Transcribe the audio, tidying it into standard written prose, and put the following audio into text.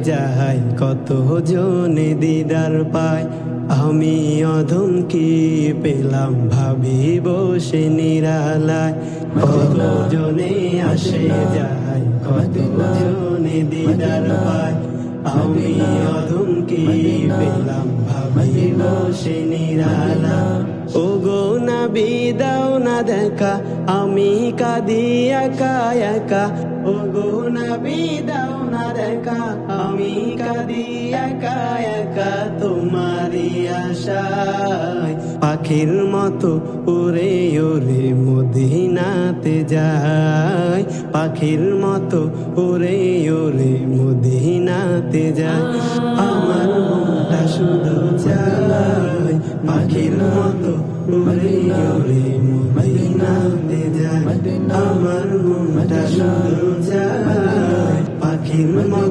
যায়, কত জনে দিদার পায়। আমি অধম কি পেলাম ভাবি বসে নিরালায়, কত জনে আসে যায়, কত জনে দিদার পায়। আমি অধম কি পেলাম ভাবি বসে নিরালায়। ও গো নবী দাও না দেখা, আমি কাঁদি একা একা। ও গো নবী দাও না দেখা, আমি কাঁদি একা একা। তোমারই আশায় পাখির মতো উড়ে উড়ে মদিনাতে যায়, পাখির মতো উড়ে উড়ে মদিনাতে যায়। আমার মনটা শুধু চায়, পাখির মতো উড়ে উড়ে মদিনাতে যায়। আমার মনটা শুধু চায়, পাখির মতো